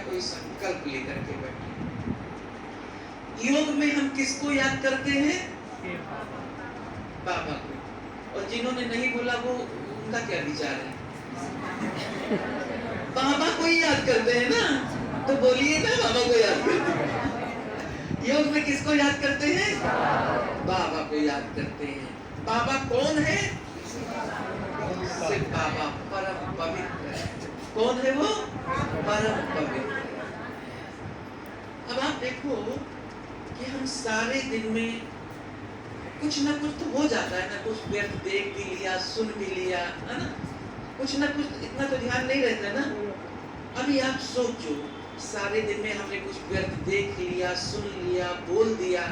कोई संकल्प लेकर के बैठे। योग में हम किसको याद करते हैं? बाबा को। और जिन्होंने नहीं बोला वो उनका क्या विचार है? बाबा को ही याद करते हैं ना, तो बोलिए ना बाबा को याद करते हैं। योग में किसको याद करते हैं? बाबा को याद करते हैं। बाबा कौन है? सिर्फ बाबा परम पवित्र है। कौन है वो? परम पवित्र। अब आप देखो कि हम सारे दिन में कुछ ना कुछ तो हो जाता है ना, कुछ व्यर्थ देख भी लिया, सुन भी लिया, है ना, कुछ ना कुछ, इतना तो ध्यान नहीं रहता ना। अभी आप सोचो, सारे दिन में हमने कुछ व्यर्थ देख लिया, सुन लिया, बोल दिया।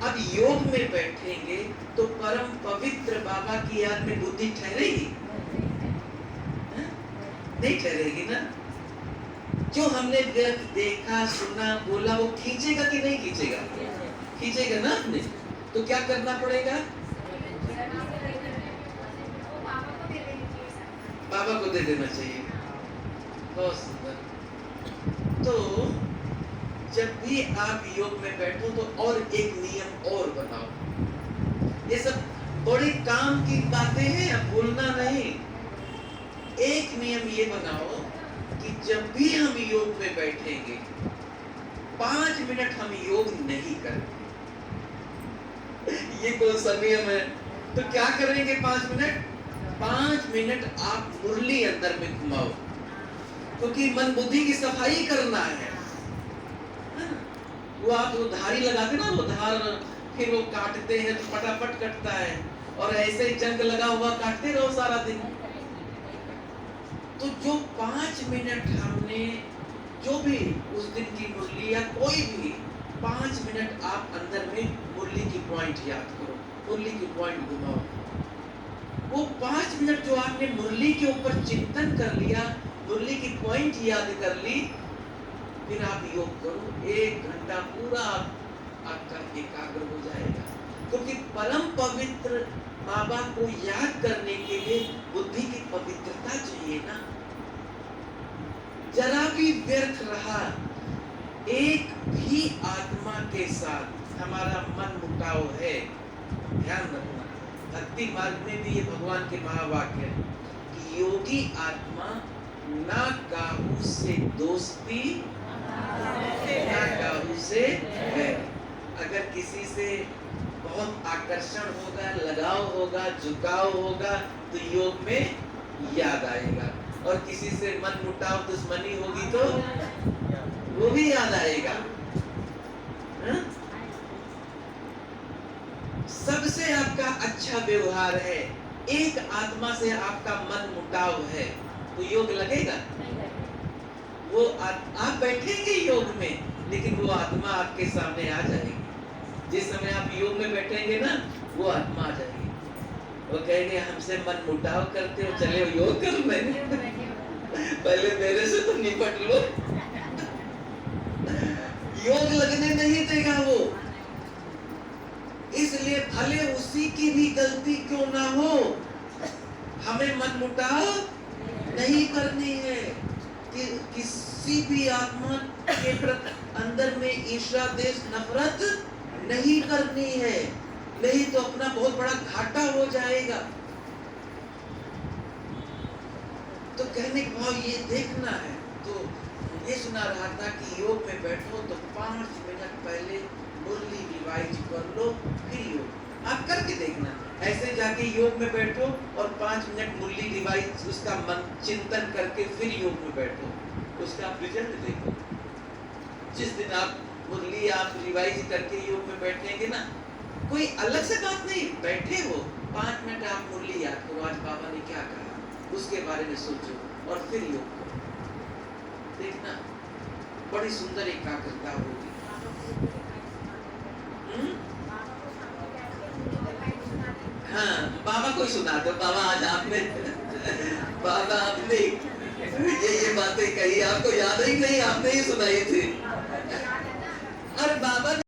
अब योग में बैठेंगे तो परम पवित्र बाबा की याद में बुद्धि ठहरेगी? नहीं ठहरेगी ना। जो हमने व्यर्थ देखा, सुना, बोला, वो खींचेगा कि नहीं खींचेगा? खींचेगा ना हमने। तो क्या करना पड़ेगा? बाबा को दे देना चाहिए। बहुत सुंदर। तो जब भी आप योग में बैठो तो और एक नियम और बनाओ। ये सब बड़े काम की बातें हैं, अब भूलना नहीं। एक नियम ये बनाओ कि जब भी हम योग में बैठेंगे 5 मिनट हम योग नहीं करेंगे। ये कौन सा नियम है? तो क्या करेंगे 5 मिनट? 5 मिनट आप मुरली अंदर में घुमाओ, क्योंकि मन बुद्धि की सफाई करना है। वो आप वो धारी लगाते ना, वो धार फिर वो काटते हैं तो फटाफट कटता है, और ऐसे जंग लगा हुआ काटते रहो सारा दिन। तो जो 5 मिनट हमने जो भी उस दिन की मुरली या कोई भी 5 मिनट आप अंदर में मुरली की पॉइंट याद करो, मुरली की पॉइंट घुमाओ। वो 5 मिनट जो आपने मुरली के ऊपर चिंतन कर लिया, मुरली की पॉइंट याद कर ली, फिर आप योग करो। 1 घंटा पूरा आपका एकाग्र हो जाएगा, क्योंकि परम पवित्र बाबा को याद करने के लिए बुद्धि की पवित्रता चाहिए ना। जरा भी व्यर्थ रहा, एक भी आत्मा के साथ हमारा मन मुटाव है, ध्यान रखना। भक्ति मार्ग में भी ये भगवान के महावाक्य है कि योगी आत्मा ना काहू से दोस्ती, ना काहू से है। अगर किसी से बहुत आकर्षण होगा, लगाव होगा, झुकाव होगा, तो योग में याद आएगा। और किसी से मन मुटाव, दुश्मनी होगी तो वो भी याद आएगा। हा? सबसे आपका अच्छा व्यवहार है, एक आत्मा से आपका मन मुटाव है, तो योग लगेगा? वो आप बैठेंगे योग में, लेकिन वो आत्मा आपके सामने आ जाएगी। जिस समय आप योग में बैठेंगे ना, वो आत्मा आ जाएगी। वो कहेंगे हमसे मन मुटाव करते हो, चले हो योग करने। पहले मेरे से तो निपट लो। योग लगने नहीं देगा वो। इसलिए भले उसी की भी गलती क्यों ना हो, हमें मन मुटाव नहीं करनी है। कि किसी भी आत्मा के प्रति अंदर में ईर्ष्या, द्वेष, नफरत नहीं करनी है, नहीं तो अपना बहुत बड़ा घाटा हो जाएगा। तो कहने के भाव ये देखना है। तो ये सुना रहा था कि योग में बैठो तो 5 मिनट पहले मुरली रिवाइज कर लो, फिर योग आप करके देखना। ऐसे जाके योग में बैठो और 5 मिनट मुरली रिवाइज, उसका मन चिंतन करके फिर योग में बैठो, उसका आप रिजल्ट देखो। जिस दिन आप मुरली आप रिवाइज करके योग में बैठेंगे ना, कोई अलग से बात नहीं, बैठे हो 5 मिनट आप मुरली याद करो, आज बाबा ने क्या कहा, उसके बारे में सोचो और फिर योग करो। देखना बड़ी सुंदर एकाग्रता होगी। हाँ, बाबा को ही सुना दो। बाबा आज आपने बाबा आपने ये बातें कही, आपको याद ही नहीं, आपने ही सुनाई थी। और बाबा